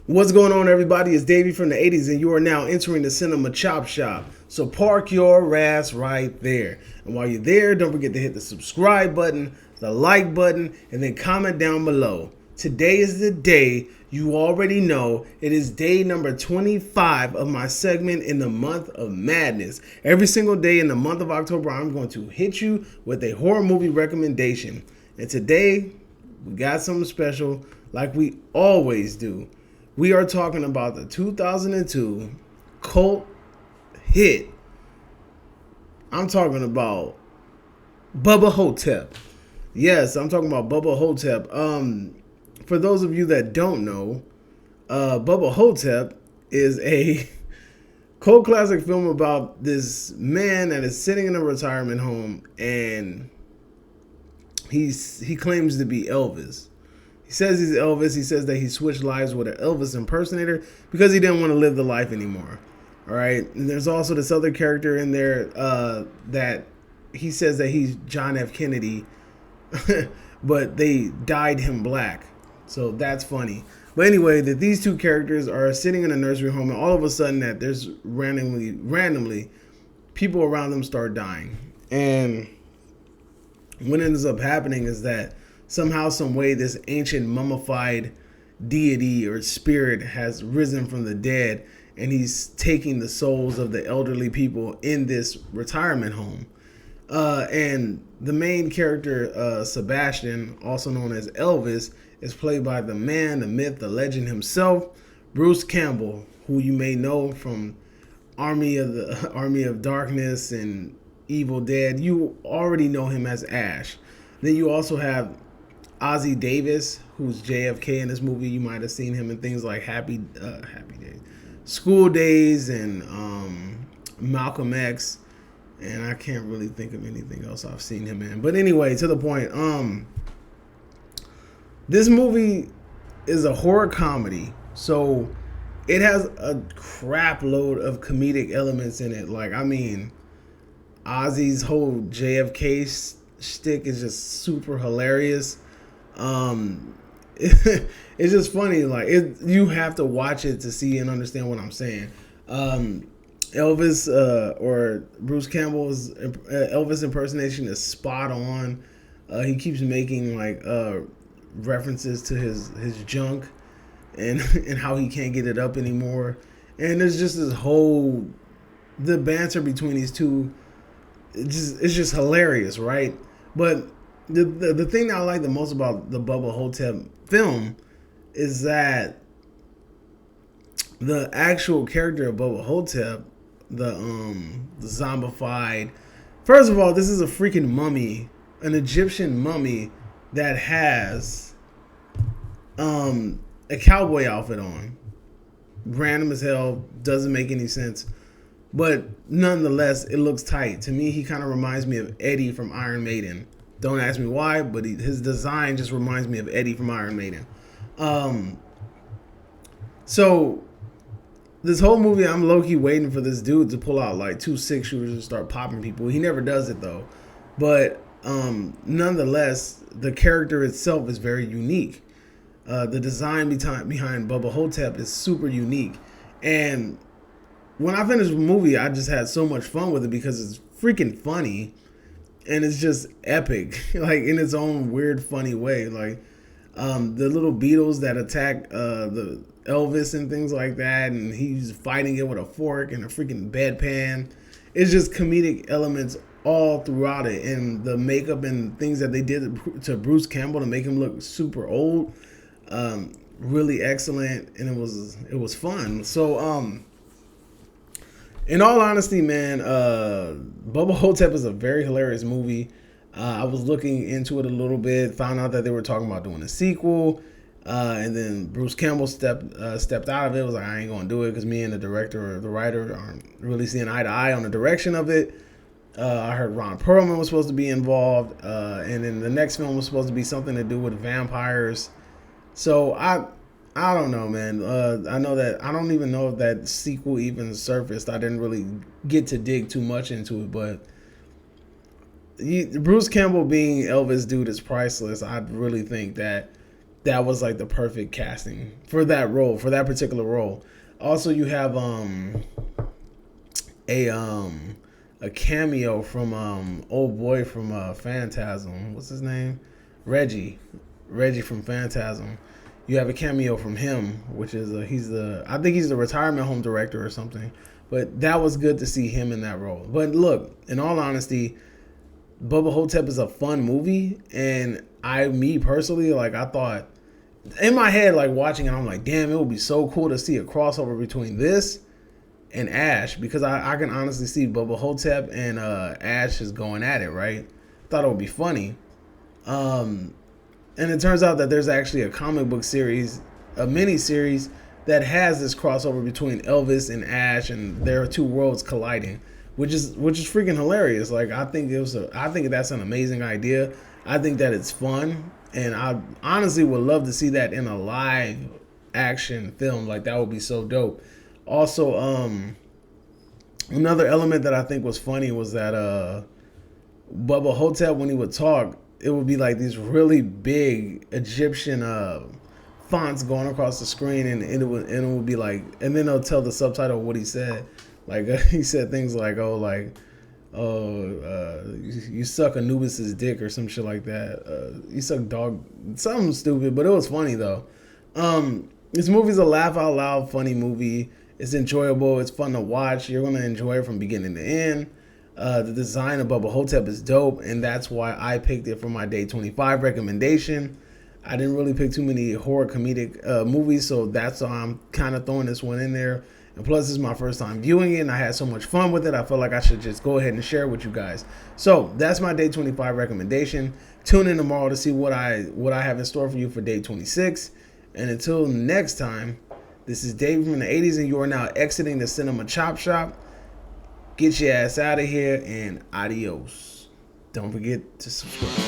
What's going on, everybody? It's Davey from the 80s, and you are now entering the Cinema Chop Shop. So park your ass right there. And while you're there, don't forget to hit the subscribe button, the like button, and then comment down below. Today is the day you already know. It is day number 25 of my segment in the month of madness. Every single day in the month of October, I'm going to hit you with a horror movie recommendation. And today, we got something special like we always do. We are talking about the 2002 cult hit. I'm talking about Bubba Ho-Tep. Yes, I'm talking about Bubba Ho-Tep. For those of you that don't know, Bubba Ho-Tep is a cult classic film about this man that is sitting in a retirement home, and he claims to be Elvis. He says he's Elvis. He says that he switched lives with an Elvis impersonator because he didn't want to live the life anymore. All right. And there's also this other character in there that he says that he's John F. Kennedy, but they dyed him black. So that's funny. But anyway, that these two characters are sitting in a nursery home, and all of a sudden that there's randomly people around them start dying. And what ends up happening is that somehow, some way, this ancient mummified deity or spirit has risen from the dead, and he's taking the souls of the elderly people in this retirement home. And the main character, Sebastian, also known as Elvis, is played by the man, the myth, the legend himself, Bruce Campbell, who you may know from Army of Darkness and Evil Dead. You already know him as Ash. Then you also have Ossie Davis, who's JFK in this movie. You might have seen him in things like Happy Days, School Days, and Malcolm X. And I can't really think of anything else I've seen him in. But anyway, to the point. This movie is a horror comedy, so it has a crap load of comedic elements in it. Like, I mean, Ozzie's whole JFK shtick is just super hilarious. It's just funny. Like, you have to watch it to see and understand what I'm saying. Elvis or Bruce Campbell's Elvis impersonation is spot on. He keeps making like references to his junk and how he can't get it up anymore. And there's just this whole the banter between these two. It's just hilarious, right? But the thing that I like the most about the Bubba Ho-Tep film is that the actual character of Bubba Ho-Tep, the zombified. First of all, this is a freaking mummy, an Egyptian mummy that has a cowboy outfit on. Random as hell, doesn't make any sense. But nonetheless, it looks tight. To me, he kind of reminds me of Eddie from Iron Maiden. Don't ask me why, but his design just reminds me of Eddie from Iron Maiden. So this whole movie, I'm low-key waiting for this dude to pull out like 2 6-shooters and start popping people. He never does it though. But nonetheless, the character itself is very unique. The design behind Bubba Ho-Tep is super unique. And when I finished the movie, I just had so much fun with it because it's freaking funny. And it's just epic, like in its own weird, funny way. Like the little beetles that attack the Elvis and things like that, and he's fighting it with a fork and a freaking bedpan. It's just comedic elements all throughout it, and the makeup and things that they did to Bruce Campbell to make him look super old, really excellent, and it was fun. So in all honesty, man, Bubba Ho-Tep is a very hilarious movie. I was looking into it a little bit, found out that they were talking about doing a sequel, and then Bruce Campbell stepped out of it. Was like, I ain't gonna do it because me and the director or the writer aren't really seeing eye to eye on the direction of it. I heard Ron Perlman was supposed to be involved, and then the next film was supposed to be something to do with vampires. So I don't know, man. I know that I don't even know if that sequel even surfaced. I didn't really get to dig too much into it, but Bruce Campbell being Elvis dude is priceless. I really think that that was like the perfect casting for that role, for that particular role. Also, you have a a cameo from old boy from Phantasm. What's his name? Reggie. Reggie from Phantasm. You have a cameo from him, which is I think he's the retirement home director or something. But that was good to see him in that role. But look, in all honesty, Bubba Hotep is a fun movie, and me personally, like I thought in my head, like watching it, I'm like, damn, it would be so cool to see a crossover between this and Ash, because I can honestly see Bubba Hotep and Ash is going at it, right? Thought it would be funny. And it turns out that there's actually a comic book series, a mini series that has this crossover between Elvis and Ash, and their two worlds colliding, which is freaking hilarious. Like I think that's an amazing idea. I think that it's fun, and I honestly would love to see that in a live action film. Like that would be so dope. Also, another element that I think was funny was that Bubba Hotep, when he would talk, it would be like these really big Egyptian fonts going across the screen, and it would be like, and then they'll tell the subtitle of what he said. Like he said things like, you suck Anubis's dick or some shit like that. You suck dog, something stupid, but it was funny though. This movie's a laugh out loud funny movie. It's enjoyable. It's fun to watch. You're gonna enjoy it from beginning to end. The design of Bubba Hotep is dope, and that's why I picked it for my day 25 recommendation. I didn't really pick too many horror comedic movies, so that's why I'm kind of throwing this one in there. And plus, this is my first time viewing it, and I had so much fun with it, I felt like I should just go ahead and share it with you guys. So that's my day 25 recommendation. Tune in tomorrow to see what I have in store for you for day 26. And until next time, this is Dave from the 80s, and you are now exiting the Cinema Chop Shop. Get your ass out of here, and adios. Don't forget to subscribe.